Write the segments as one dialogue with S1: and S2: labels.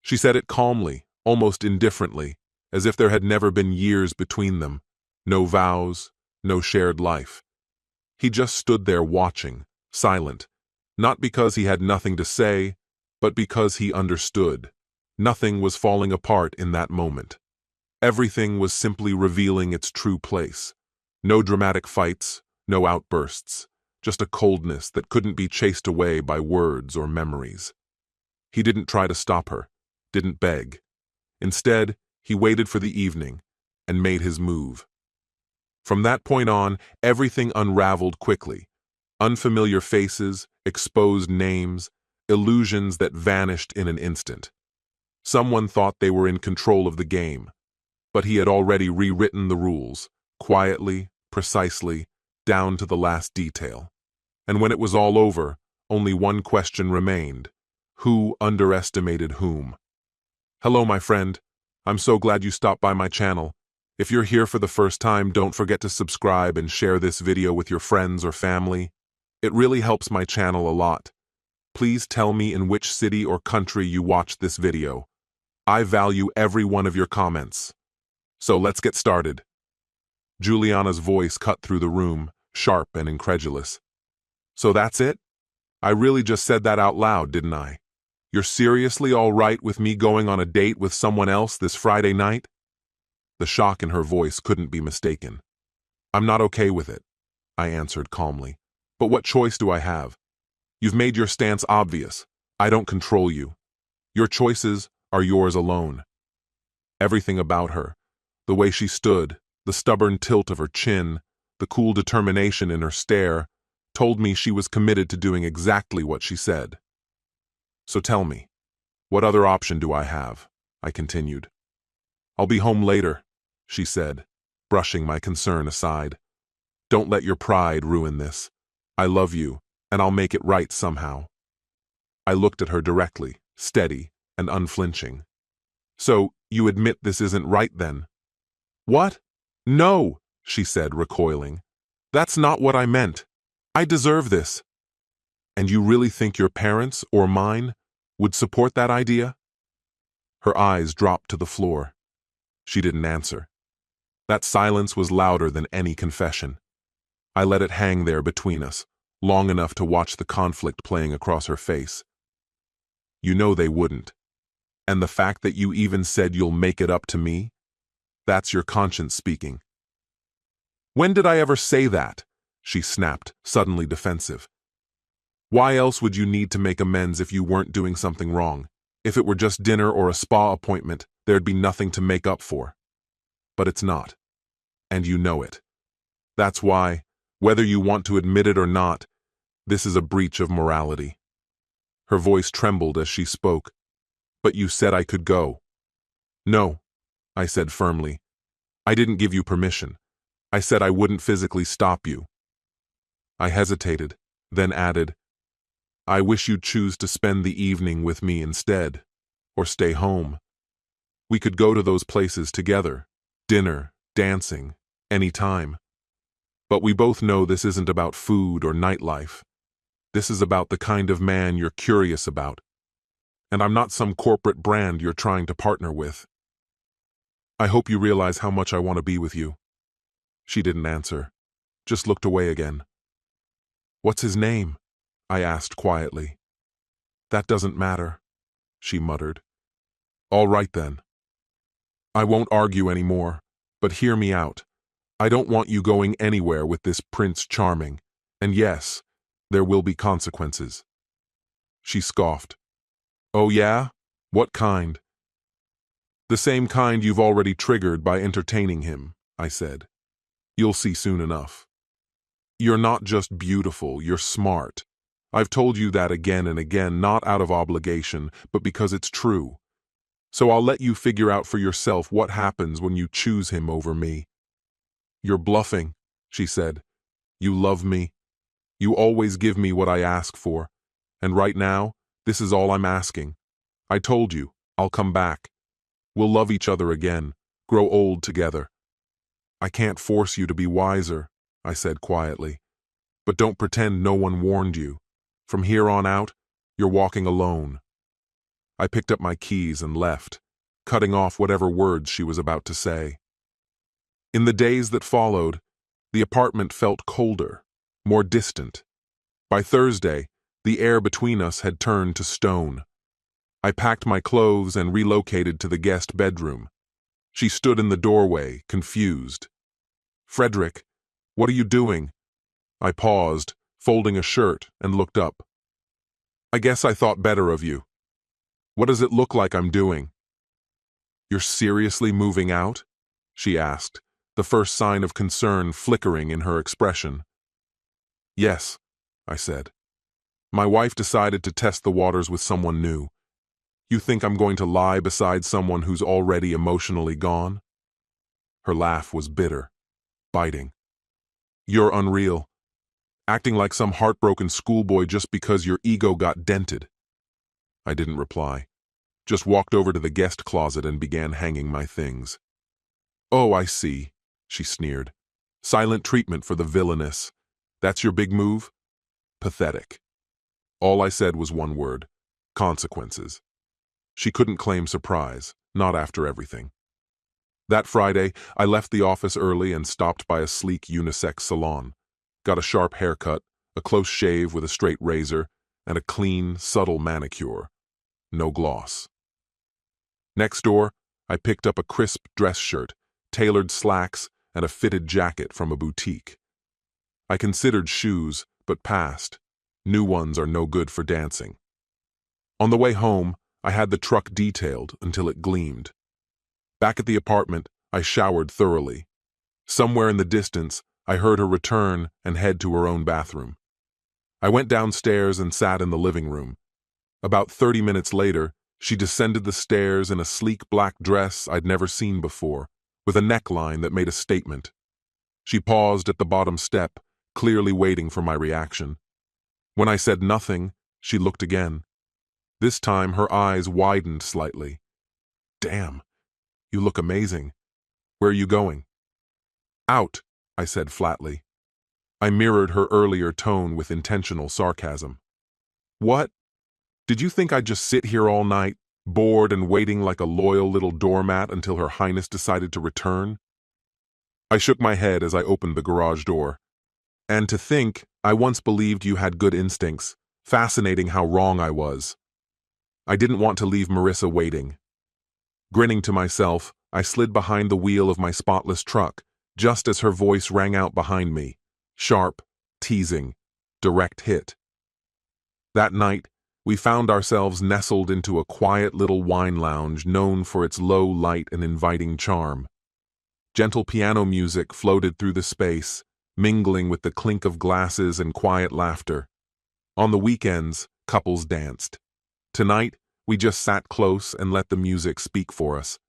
S1: She said it calmly, almost indifferently, as if there had never been years between them. No vows, no shared life. He just stood there watching, silent, not because he had nothing to say, but because he understood. Nothing was falling apart in that moment. Everything was simply revealing its true place. No dramatic fights, no outbursts, just a coldness that couldn't be chased away by words or memories. He didn't try to stop her, didn't beg. Instead, he waited for the evening and made his move. From that point on, everything unraveled quickly. Unfamiliar faces, exposed names, illusions that vanished in an instant. Someone thought they were in control of the game, but he had already rewritten the rules, quietly, precisely, down to the last detail. And when it was all over, only one question remained. Who underestimated whom? Hello, my friend. I'm so glad you stopped by my channel. If you're here for the first time, don't forget to subscribe and share this video with your friends or family. It really helps my channel a lot. Please tell me in which city or country you watched this video. I value every one of your comments. So let's get started. Juliana's voice cut through the room, sharp and incredulous. So that's it? I really just said that out loud, didn't I? You're seriously all right with me going on a date with someone else this Friday night? The shock in her voice couldn't be mistaken. I'm not okay with it, I answered calmly. But what choice do I have? You've made your stance obvious. I don't control you. Your choices are yours alone. Everything about her, the way she stood, the stubborn tilt of her chin, the cool determination in her stare, told me she was committed to doing exactly what she said. So tell me, what other option do I have? I continued. I'll be home later, she said, brushing my concern aside. Don't let your pride ruin this. I love you, and I'll make it right somehow. I looked at her directly, steady and unflinching. So, you admit this isn't right then? What? No, she said, recoiling. That's not what I meant. I deserve this. And you really think your parents, or mine, would support that idea? Her eyes dropped to the floor. She didn't answer. That silence was louder than any confession. I let it hang there between us, long enough to watch the conflict playing across her face. You know they wouldn't. And the fact that you even said you'll make it up to me? That's your conscience speaking. When did I ever say that? She snapped, suddenly defensive. Why else would you need to make amends if you weren't doing something wrong? If it were just dinner or a spa appointment, there'd be nothing to make up for. But it's not. And you know it. That's why, whether you want to admit it or not, this is a breach of morality. Her voice trembled as she spoke. But you said I could go. No, I said firmly. I didn't give you permission. I said I wouldn't physically stop you. I hesitated, then added, I wish you'd choose to spend the evening with me instead, or stay home. We could go to those places together, dinner, dancing, any time. But we both know this isn't about food or nightlife. This is about the kind of man you're curious about. And I'm not some corporate brand you're trying to partner with. I hope you realize how much I want to be with you. She didn't answer, just looked away again. What's his name? I asked quietly. That doesn't matter, she muttered. All right then. I won't argue anymore, but hear me out. I don't want you going anywhere with this Prince Charming, and yes, there will be consequences. She scoffed. Oh yeah? What kind? The same kind you've already triggered by entertaining him, I said. You'll see soon enough. You're not just beautiful, you're smart. I've told you that again and again, not out of obligation, but because it's true. So I'll let you figure out for yourself what happens when you choose him over me. You're bluffing, she said. You love me. You always give me what I ask for. And right now, this is all I'm asking. I told you, I'll come back. We'll love each other again, grow old together. I can't force you to be wiser, I said quietly. But don't pretend no one warned you. From here on out, you're walking alone. I picked up my keys and left, cutting off whatever words she was about to say. In the days that followed, the apartment felt colder, more distant. By Thursday, the air between us had turned to stone. I packed my clothes and relocated to the guest bedroom. She stood in the doorway, confused. "Frederick, what are you doing?" I paused, folding a shirt, and looked up. "I guess I thought better of you. What does it look like I'm doing?" "You're seriously moving out?" she asked, the first sign of concern flickering in her expression. "Yes," I said. "My wife decided to test the waters with someone new. You think I'm going to lie beside someone who's already emotionally gone?" Her laugh was bitter, biting. "You're unreal. Acting like some heartbroken schoolboy just because your ego got dented." I didn't reply, just walked over to the guest closet and began hanging my things. "Oh, I see," she sneered. "Silent treatment for the villainess. That's your big move? Pathetic." All I said was one word: consequences. She couldn't claim surprise, not after everything. That Friday, I left the office early and stopped by a sleek unisex salon. Got a sharp haircut, a close shave with a straight razor, and a clean, subtle manicure. No gloss. Next door, I picked up a crisp dress shirt, tailored slacks, and a fitted jacket from a boutique. I considered shoes, but passed. New ones are no good for dancing. On the way home, I had the truck detailed until it gleamed. Back at the apartment, I showered thoroughly. Somewhere in the distance, I heard her return and head to her own bathroom. I went downstairs and sat in the living room. About 30 minutes later, she descended the stairs in a sleek black dress I'd never seen before, with a neckline that made a statement. She paused at the bottom step, clearly waiting for my reaction. When I said nothing, she looked again. This time, her eyes widened slightly. "Damn, you look amazing. Where are you going?" "Out," I said flatly. I mirrored her earlier tone with intentional sarcasm. "What? Did you think I'd just sit here all night, bored and waiting like a loyal little doormat until Her Highness decided to return?" I shook my head as I opened the garage door. "And to think, I once believed you had good instincts. Fascinating how wrong I was." I didn't want to leave Marissa waiting. Grinning to myself, I slid behind the wheel of my spotless truck, just as her voice rang out behind me. Sharp, teasing, direct hit. That night, we found ourselves nestled into a quiet little wine lounge known for its low light and inviting charm. Gentle piano music floated through the space, mingling with the clink of glasses and quiet laughter. On the weekends, couples danced. Tonight, we just sat close and let the music speak for us.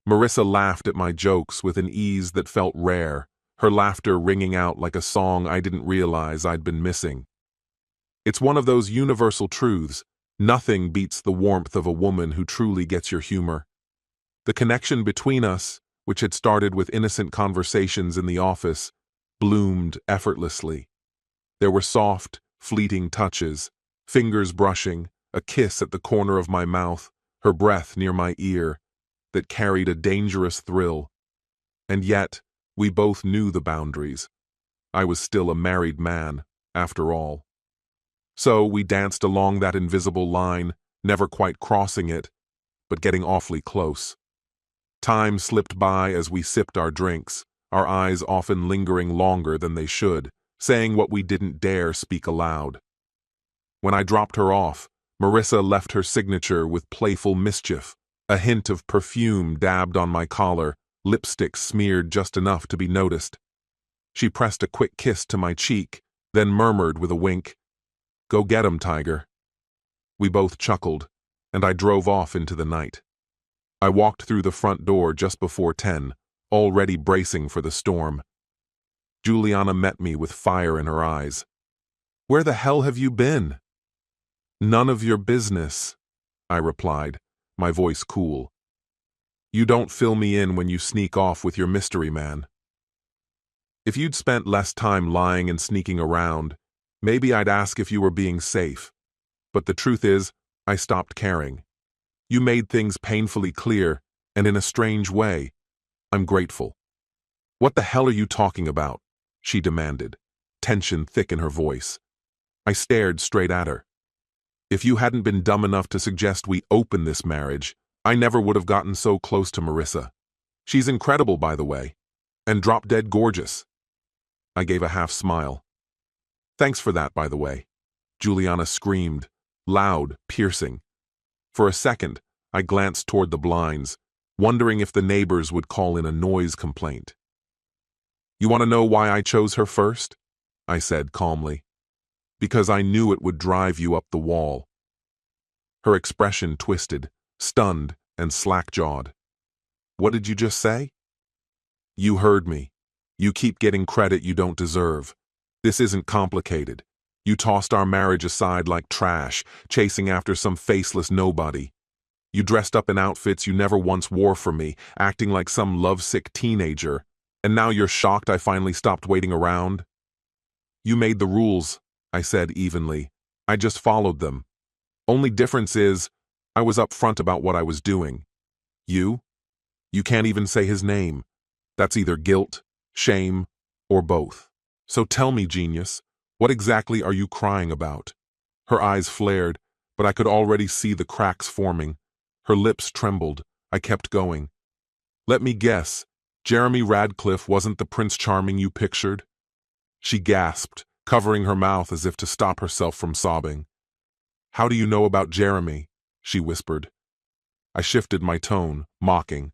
S1: Marissa laughed at my jokes with an ease that felt rare, her laughter ringing out like a song I didn't realize I'd been missing. It's one of those universal truths: nothing beats the warmth of a woman who truly gets your humor. The connection between us, which had started with innocent conversations in the office, bloomed effortlessly. There were soft, fleeting touches, fingers brushing, a kiss at the corner of my mouth, her breath near my ear, that carried a dangerous thrill. And yet, we both knew the boundaries. I was still a married man, after all. So we danced along that invisible line, never quite crossing it, but getting awfully close. Time slipped by as we sipped our drinks, our eyes often lingering longer than they should, saying what we didn't dare speak aloud. When I dropped her off, Marissa left her signature with playful mischief, a hint of perfume dabbed on my collar, lipstick smeared just enough to be noticed. She pressed a quick kiss to my cheek, then murmured with a wink, "Go get 'em, Tiger." We both chuckled, and I drove off into the night. I walked through the front door just before 10, already bracing for the storm. Juliana met me with fire in her eyes. "Where the hell have you been?" "None of your business," I replied, my voice cool. "You don't fill me in when you sneak off with your mystery man." If you'd spent less time lying and sneaking around, maybe I'd ask if you were being safe. But the truth is, I stopped caring. You made things painfully clear, and in a strange way. I'm grateful. What the hell are you talking about? She demanded, tension thick in her voice. I stared straight at her. If you hadn't been dumb enough to suggest we open this marriage, I never would have gotten so close to Marissa. She's incredible, by the way, and drop-dead gorgeous. I gave a half smile. Thanks for that, by the way. Juliana screamed, loud, piercing. For a second, I glanced toward the blinds, wondering if the neighbors would call in a noise complaint. You want to know why I chose her first? I said calmly. Because I knew it would drive you up the wall. Her expression twisted, stunned, and slack-jawed. What did you just say? You heard me. You keep getting credit you don't deserve. This isn't complicated. You tossed our marriage aside like trash, chasing after some faceless nobody. You dressed up in outfits you never once wore for me, acting like some lovesick teenager, and now you're shocked I finally stopped waiting around? You made the rules, I said evenly. I just followed them. Only difference is, I was upfront about what I was doing. You? You can't even say his name. That's either guilt, shame, or both. So tell me, genius, what exactly are you crying about? Her eyes flared, but I could already see the cracks forming. Her lips trembled. I kept going. Let me guess, Jeremy Radcliffe wasn't the Prince Charming you pictured? She gasped, covering her mouth as if to stop herself from sobbing. How do you know about Jeremy? She whispered. I shifted my tone, mocking.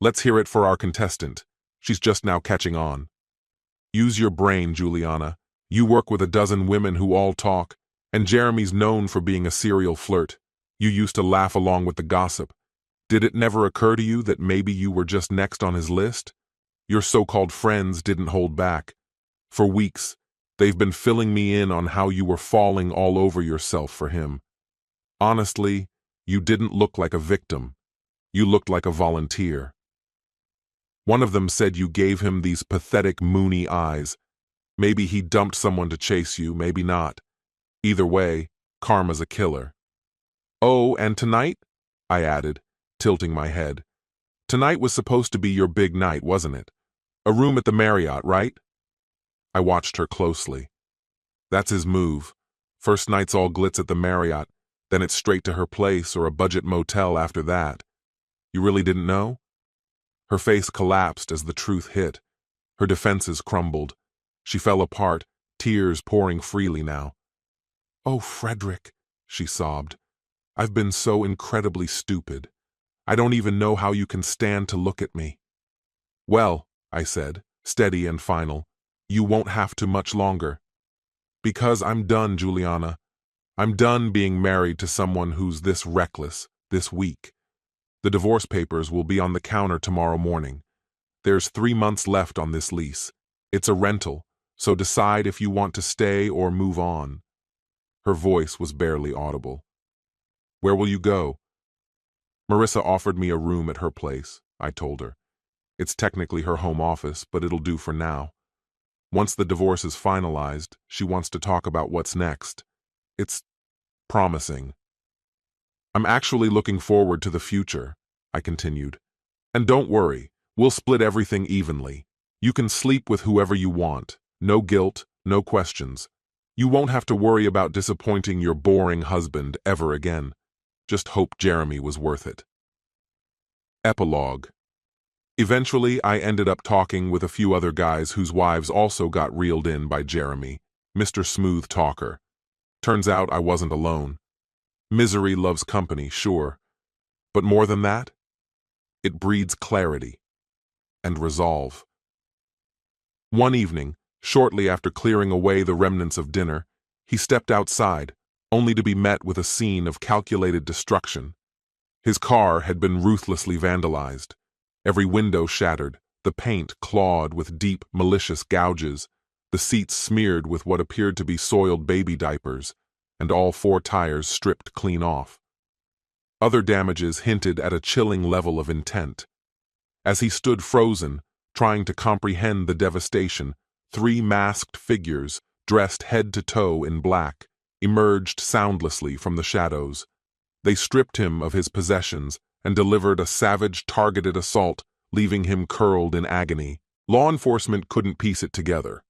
S1: Let's hear it for our contestant. She's just now catching on. Use your brain, Juliana. You work with a dozen women who all talk, and Jeremy's known for being a serial flirt. You used to laugh along with the gossip. Did it never occur to you that maybe you were just next on his list? Your so-called friends didn't hold back. For weeks, they've been filling me in on how you were falling all over yourself for him. Honestly, you didn't look like a victim. You looked like a volunteer. One of them said you gave him these pathetic, moony eyes. Maybe he dumped someone to chase you, maybe not. Either way, karma's a killer. Oh, and tonight? I added, tilting my head. Tonight was supposed to be your big night, wasn't it? A room at the Marriott, right? I watched her closely. That's his move. First night's all glitz at the Marriott, then it's straight to her place or a budget motel after that. You really didn't know? Her face collapsed as the truth hit. Her defenses crumbled. She fell apart, tears pouring freely now. Oh, Frederick, she sobbed. I've been so incredibly stupid. I don't even know how you can stand to look at me. Well, I said, steady and final, you won't have to much longer. Because I'm done, Juliana. I'm done being married to someone who's this reckless, this weak. The divorce papers will be on the counter tomorrow morning. There's 3 months left on this lease. It's a rental, so decide if you want to stay or move on. Her voice was barely audible. Where will you go? Marissa offered me a room at her place, I told her. It's technically her home office, but it'll do for now. Once the divorce is finalized, she wants to talk about what's next. It's promising. I'm actually looking forward to the future, I continued. And don't worry, we'll split everything evenly. You can sleep with whoever you want. No guilt, no questions. You won't have to worry about disappointing your boring husband ever again. Just hope Jeremy was worth it. Epilogue. Eventually, I ended up talking with a few other guys whose wives also got reeled in by Jeremy, Mr. Smooth Talker. Turns out I wasn't alone. Misery loves company, sure. But more than that, it breeds clarity and resolve. One evening, shortly after clearing away the remnants of dinner, he stepped outside, only to be met with a scene of calculated destruction. His car had been ruthlessly vandalized. Every window shattered, the paint clawed with deep, malicious gouges, the seats smeared with what appeared to be soiled baby diapers, and all 4 tires stripped clean off. Other damages hinted at a chilling level of intent. As he stood frozen, trying to comprehend the devastation, 3 masked figures, dressed head to toe in black, emerged soundlessly from the shadows. They stripped him of his possessions and delivered a savage, targeted assault, leaving him curled in agony. Law enforcement couldn't piece it together.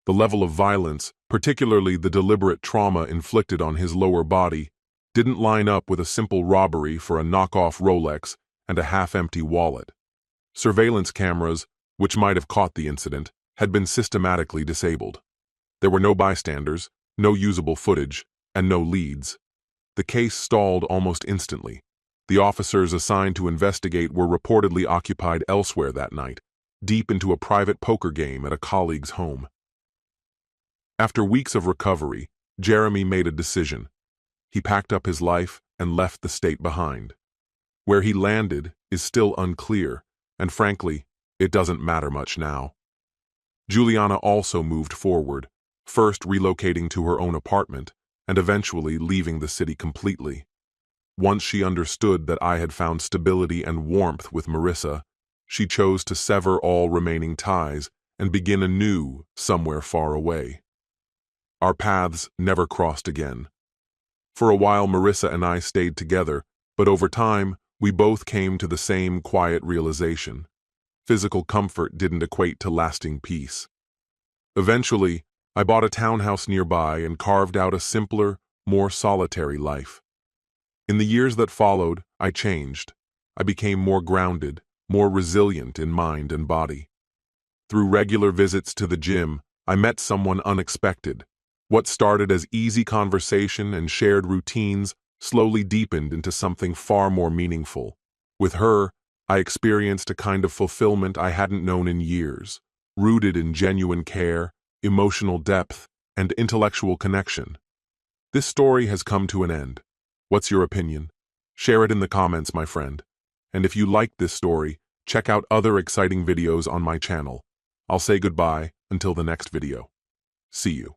S1: The level of violence, particularly the deliberate trauma inflicted on his lower body, didn't line up with a simple robbery for a knockoff Rolex and a half-empty wallet. Surveillance cameras, which might have caught the incident, had been systematically disabled. There were no bystanders, no usable footage, and no leads. The case stalled almost instantly. The officers assigned to investigate were reportedly occupied elsewhere that night, deep into a private poker game at a colleague's home. After weeks of recovery, Jeremy made a decision. He packed up his life and left the state behind. Where he landed is still unclear, and frankly, it doesn't matter much now. Juliana also moved forward, first relocating to her own apartment, and eventually leaving the city completely. Once she understood that I had found stability and warmth with Marissa, she chose to sever all remaining ties and begin anew somewhere far away. Our paths never crossed again. For a while, Marissa and I stayed together, but over time, we both came to the same quiet realization. Physical comfort didn't equate to lasting peace. Eventually, I bought a townhouse nearby and carved out a simpler, more solitary life. In the years that followed, I changed. I became more grounded, more resilient in mind and body. Through regular visits to the gym, I met someone unexpected. What started as easy conversation and shared routines slowly deepened into something far more meaningful. With her, I experienced a kind of fulfillment I hadn't known in years, rooted in genuine care, emotional depth, and intellectual connection. This story has come to an end. What's your opinion? Share it in the comments, my friend. And if you liked this story, check out other exciting videos on my channel. I'll say goodbye until the next video. See you.